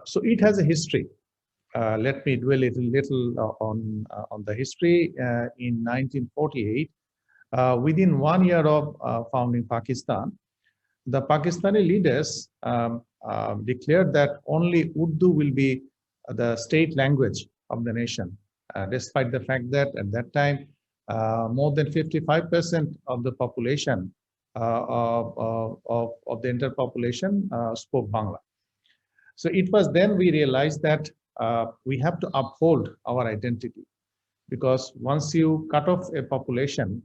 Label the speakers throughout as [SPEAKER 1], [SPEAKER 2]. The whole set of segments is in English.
[SPEAKER 1] So it has a history. Let me dwell a little on the history. In 1948, within 1 year of founding Pakistan, the Pakistani leaders declared that only Urdu will be the state language of the nation, despite the fact that at that time, more than 55% of the population, of the entire population spoke Bangla. So it was then we realized that we have to uphold our identity, because once you cut off a population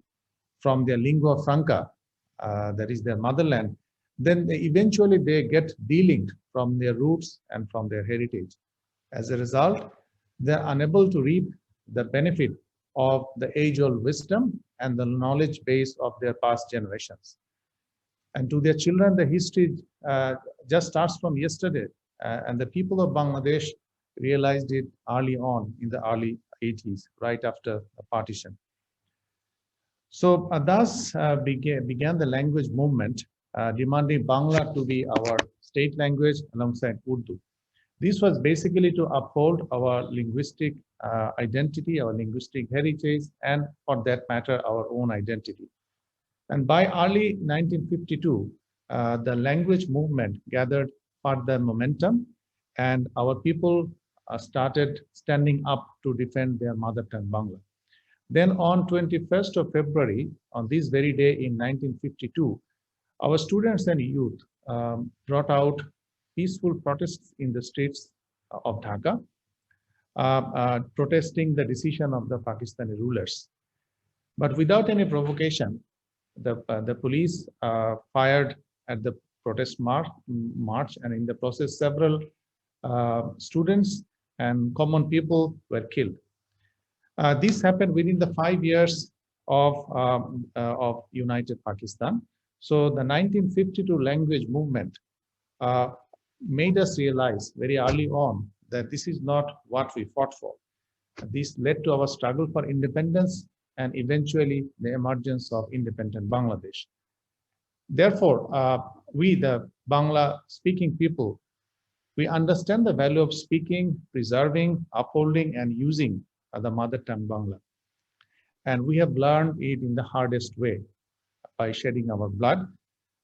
[SPEAKER 1] from their lingua franca, that is their motherland, then eventually they get delinked from their roots and from their heritage. As a result, they're unable to reap the benefit of the age-old wisdom and the knowledge base of their past generations. And to their children, the history just starts from yesterday. And the people of Bangladesh realized it early on in the early 80s, right after the partition. So thus began the language movement, demanding Bangla to be our state language alongside Urdu. This was basically to uphold our linguistic identity, our linguistic heritage, and for that matter, our own identity. And by early 1952, the language movement gathered further momentum, and our people started standing up to defend their mother tongue Bangla. Then on 21st of February, on this very day in 1952, our students and youth brought out peaceful protests in the streets of Dhaka, protesting the decision of the Pakistani rulers. But without any provocation, the police fired at the protest march, and in the process, several students and common people were killed. This happened within the 5 years of United Pakistan. So the 1952 language movement made us realize very early on that this is not what we fought for. This led to our struggle for independence and eventually the emergence of independent Bangladesh. Therefore, we, the Bangla-speaking people, we understand the value of speaking, preserving, upholding, and using the mother tongue Bangla. And we have learned it in the hardest way, by shedding our blood.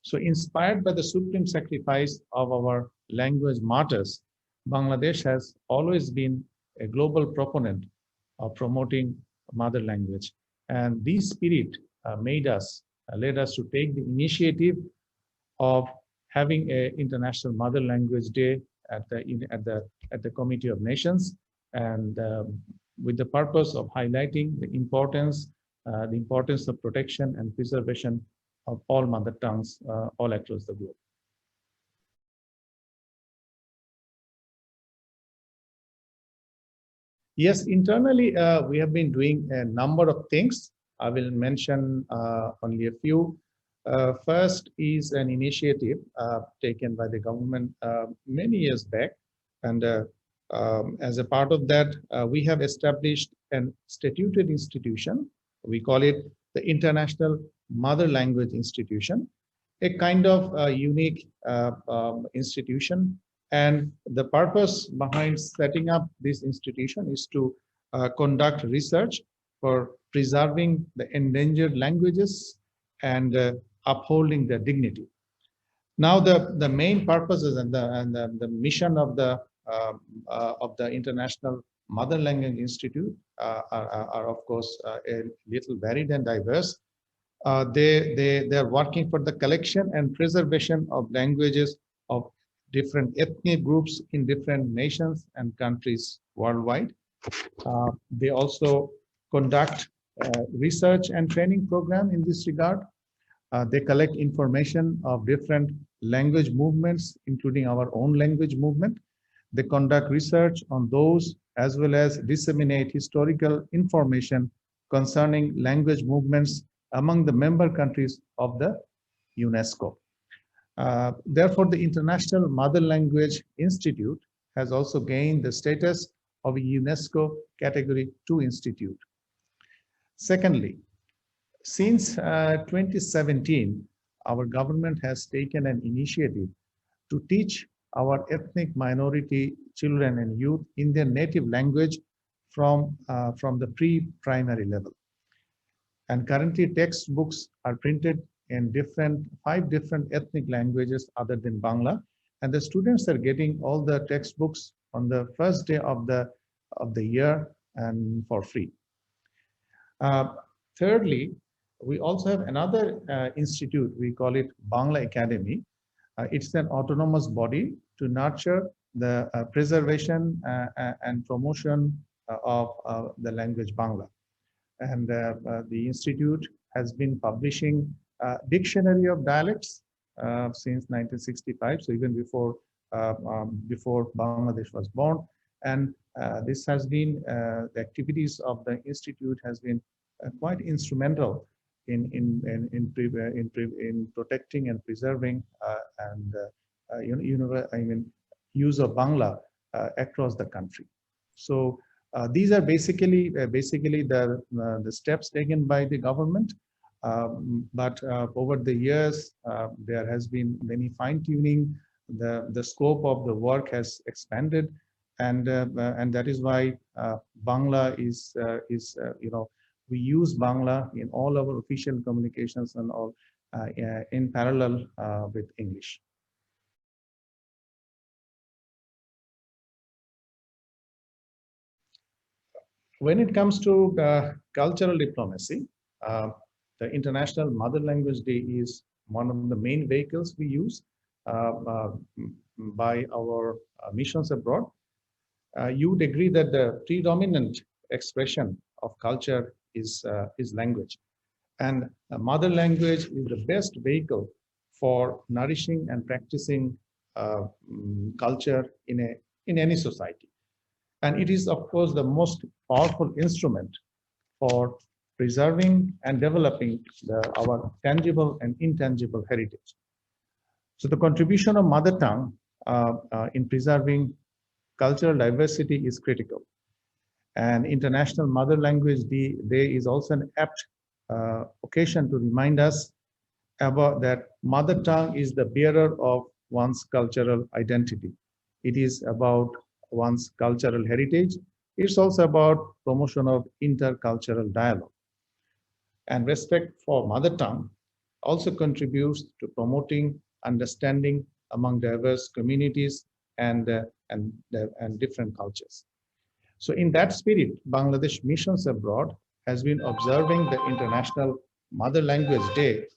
[SPEAKER 1] So inspired by the supreme sacrifice of our language martyrs, Bangladesh has always been a global proponent of promoting mother language. And this spirit led us to take the initiative of having an International Mother Language Day at the Committee of Nations, and with the purpose of highlighting the importance of protection and preservation of all mother tongues all across the globe. Yes, internally, we have been doing a number of things. I will mention only a few. First is an initiative taken by the government many years back. And as a part of that, we have established an statutory institution. We call it the International Mother Language Institution, a kind of unique institution. And the purpose behind setting up this institution is to conduct research for preserving the endangered languages and upholding their dignity. Now, the main purposes and the mission of the International Mother Language Institute are of course a little varied and diverse. They are working for the collection and preservation of languages of different ethnic groups in different nations and countries worldwide. They also conduct research and training program in this regard. They collect information of different language movements, including our own language movement. They conduct research on those, as well as disseminate historical information concerning language movements among the member countries of the UNESCO. Therefore, the International Mother Language Institute has also gained the status of a UNESCO Category 2 institute. Secondly, since 2017, our government has taken an initiative to teach our ethnic minority children and youth in their native language from the pre-primary level. And currently textbooks are printed in five different ethnic languages other than Bangla. And the students are getting all the textbooks on the first day of the year and for free. Thirdly, we also have another institute, we call it Bangla Academy. It's an autonomous body to nurture the preservation and promotion of the language Bangla. And the institute has been publishing dictionary of dialects since 1965, so even before Bangladesh was born. And this has been the activities of the institute has been quite instrumental in protecting and preserving use of Bangla across the country. So these are basically the steps taken by the government. But over the years, there has been many fine-tuning. The scope of the work has expanded, and that is why Bangla is we use Bangla in all our official communications and all in parallel with English. When it comes to cultural diplomacy, the International Mother Language Day is one of the main vehicles we use by our missions abroad. You would agree that the predominant expression of culture is language, and mother language is the best vehicle for nourishing and practicing culture in any society. And it is, of course, the most powerful instrument for preserving and developing our tangible and intangible heritage. So the contribution of mother tongue in preserving cultural diversity is critical. And International Mother Language Day is also an apt occasion to remind us about that mother tongue is the bearer of one's cultural identity. It is about one's cultural heritage. It's also about promotion of intercultural dialogue. And respect for mother tongue also contributes to promoting understanding among diverse communities and different cultures. So in that spirit, Bangladesh Missions Abroad has been observing the International Mother Language Day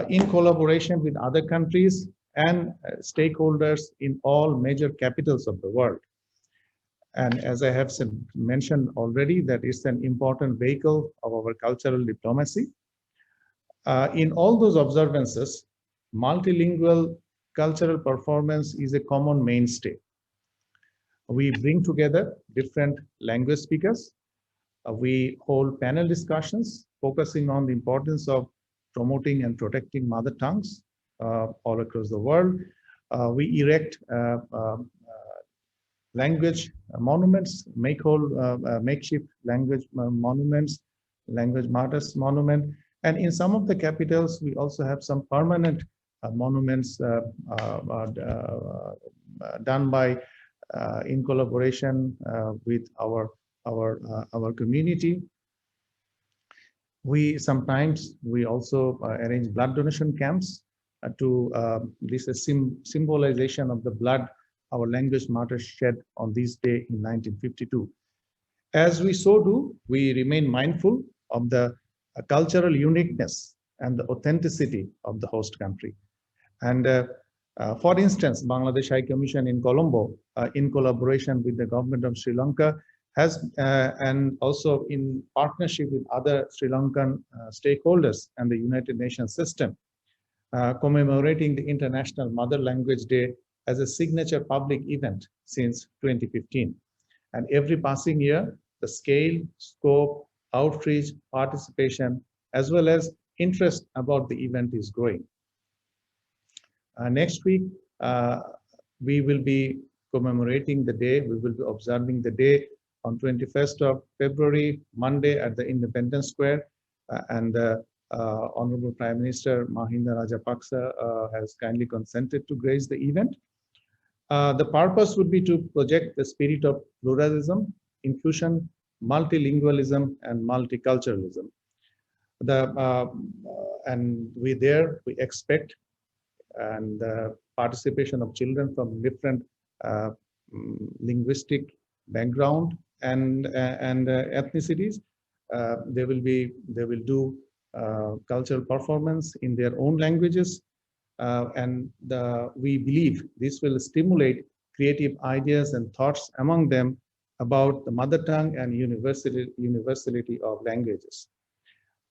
[SPEAKER 1] in collaboration with other countries and stakeholders in all major capitals of the world. And as I have mentioned already, that is an important vehicle of our cultural diplomacy. In all those observances, multilingual cultural performance is a common mainstay. We bring together different language speakers. We hold panel discussions focusing on the importance of promoting and protecting mother tongues all across the world. We erect language monuments, makeshift language monuments, language martyrs monument. And in some of the capitals, we also have some permanent monuments done by in collaboration with our community. We sometimes also arrange blood donation camps to this is symbolization of the blood our language martyrs shed on this day in 1952. As we so do, we remain mindful of the cultural uniqueness and the authenticity of the host country. And for instance, Bangladesh High Commission in Colombo, in collaboration with the government of Sri Lanka, has and also in partnership with other Sri Lankan stakeholders and the United Nations system, commemorating the International Mother Language Day as a signature public event since 2015. And every passing year, the scale, scope, outreach, participation, as well as interest about the event is growing. Next week, we will be commemorating the day. We will be observing the day on 21st of February, Monday at the Independence Square. And Honorable Prime Minister Mahinda Rajapaksa has kindly consented to grace the event. The purpose would be to project the spirit of pluralism, inclusion, multilingualism, and multiculturalism. And we expect and the participation of children from different uh, linguistic background and ethnicities. They will do cultural performance in their own languages, we believe this will stimulate creative ideas and thoughts among them about the mother tongue and universality of languages.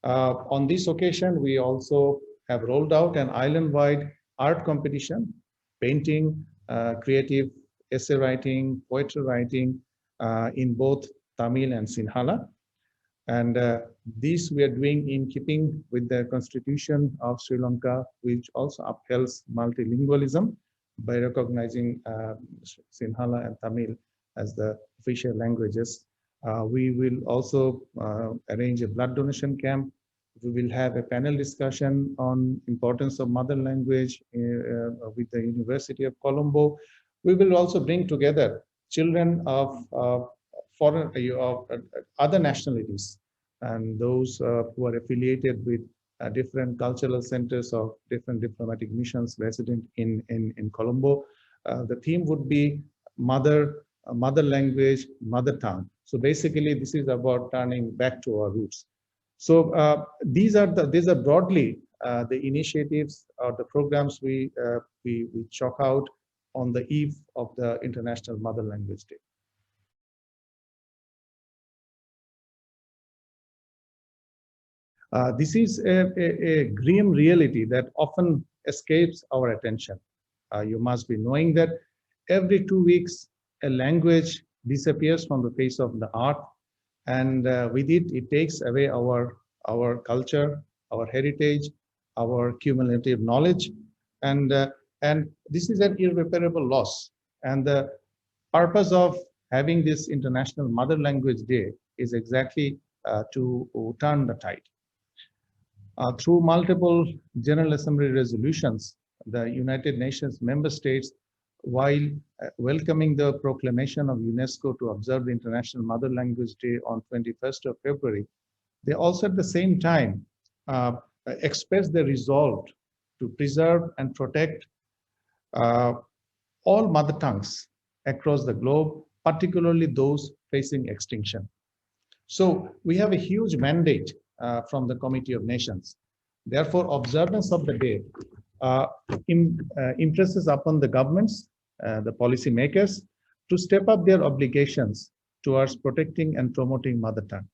[SPEAKER 1] On this occasion, we also have rolled out an island-wide art competition, painting, creative essay writing, poetry writing in both Tamil and Sinhala. And this we are doing in keeping with the Constitution of Sri Lanka, which also upholds multilingualism by recognizing Sinhala and Tamil as the official languages. We will also arrange a blood donation camp. We will have a panel discussion on importance of mother language with the University of Colombo. We will also bring together children of foreign of other nationalities and those who are affiliated with different cultural centers of different diplomatic missions resident in Colombo. The theme would be mother language, mother tongue. So basically, this is about turning back to our roots. So these are broadly the initiatives or the programs we chalk out on the eve of the International Mother Language Day. This is a grim reality that often escapes our attention. You must be knowing that every 2 weeks, a language disappears from the face of the earth, and with it, it takes away our culture, our heritage, our cumulative knowledge, and this is an irreparable loss. And the purpose of having this International Mother Language Day is exactly to turn the tide. Through multiple General Assembly resolutions, the United Nations member states, while welcoming the proclamation of UNESCO to observe the International Mother Language Day on 21st of February, they also at the same time express their resolve to preserve and protect all mother tongues across the globe, particularly those facing extinction. So we have a huge mandate from the Committee of Nations. Therefore, observance of the day impresses upon the governments, the policy makers, to step up their obligations towards protecting and promoting mother tongue.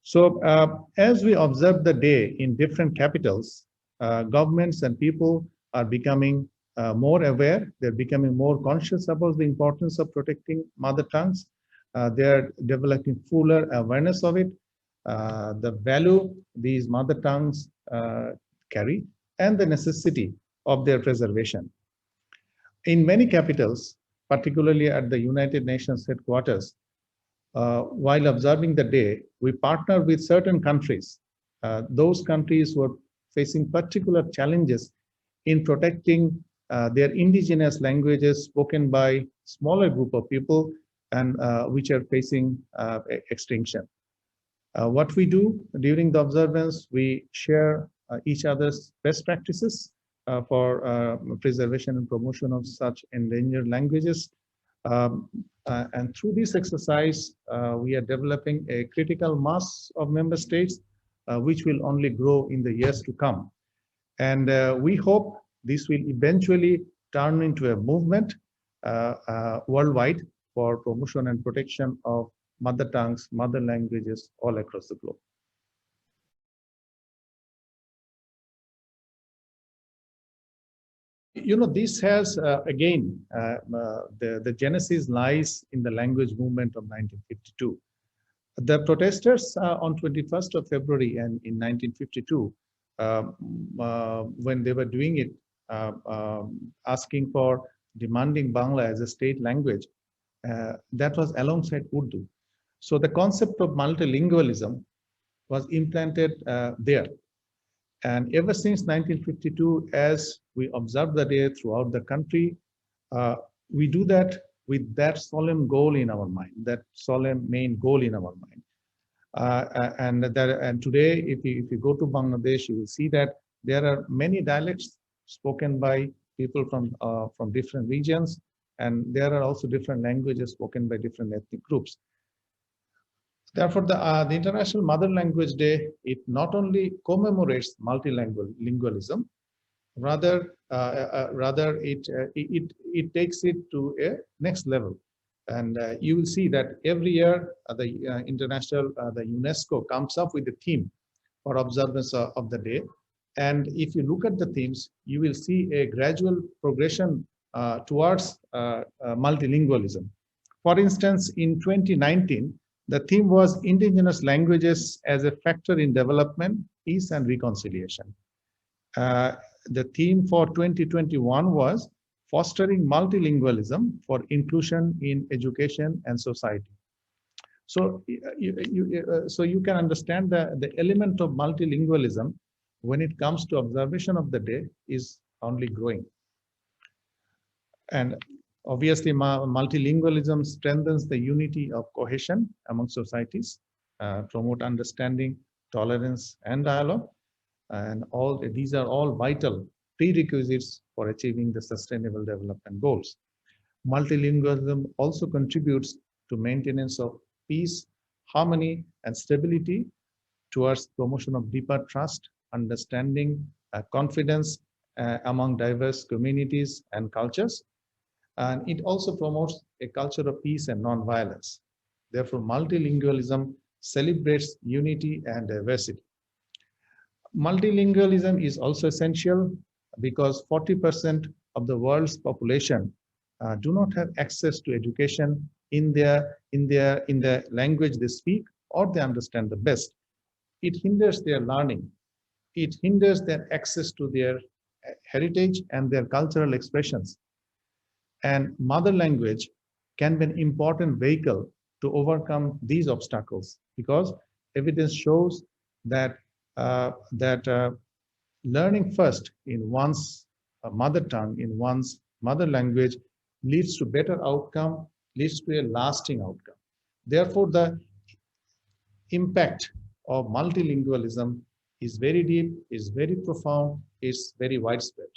[SPEAKER 1] So as we observe the day in different capitals, governments and people are becoming more aware, they're becoming more conscious about the importance of protecting mother tongues. They're developing fuller awareness of it, the value these mother tongues carry, and the necessity of their preservation. In many capitals, particularly at the United Nations headquarters, while observing the day, we partner with certain countries, those countries who are facing particular challenges in protecting their indigenous languages spoken by smaller group of people and which are facing extinction. What we do during the observance, we share each other's best practices for preservation and promotion of such endangered languages. And through this exercise, we are developing a critical mass of member states, which will only grow in the years to come. And we hope this will eventually turn into a movement worldwide for promotion and protection of mother tongues, mother languages all across the globe. You know, this has, again, the genesis lies in the language movement of 1952. The protesters on 21st of February and in 1952, when they were doing it, asking for demanding Bangla as a state language, that was alongside Urdu. So the concept of multilingualism was implanted there. And ever since 1952, as we observe the day throughout the country, we do that with that solemn goal in our mind, that solemn main goal in our mind. And today, if you go to Bangladesh, you will see that there are many dialects spoken by people from different regions, and there are also different languages spoken by different ethnic groups. Therefore, the International Mother Language Day, it not only commemorates multilingualism, rather it takes it to a next level. And you will see that every year the UNESCO comes up with a theme for observance of the day. And if you look at the themes, you will see a gradual progression towards multilingualism. For instance, in 2019, the theme was indigenous languages as a factor in development, peace, and reconciliation. The theme for 2021 was fostering multilingualism for inclusion in education and society. So you can understand the element of multilingualism when it comes to observation of the day is only growing. And obviously, multilingualism strengthens the unity of cohesion among societies, promote understanding, tolerance, and dialogue. And these are all vital prerequisites for achieving the sustainable development goals. Multilingualism also contributes to maintenance of peace, harmony, and stability towards promotion of deeper trust, understanding, confidence among diverse communities and cultures. And it also promotes a culture of peace and non-violence. Therefore, multilingualism celebrates unity and diversity. Multilingualism is also essential because 40% of the world's population do not have access to education in the language they speak or they understand the best. It hinders their learning. It hinders their access to their heritage and their cultural expressions. And mother language can be an important vehicle to overcome these obstacles because evidence shows that learning first in one's mother tongue, in one's mother language, leads to better outcome, leads to a lasting outcome. Therefore, the impact of multilingualism is very deep, is very profound, is very widespread.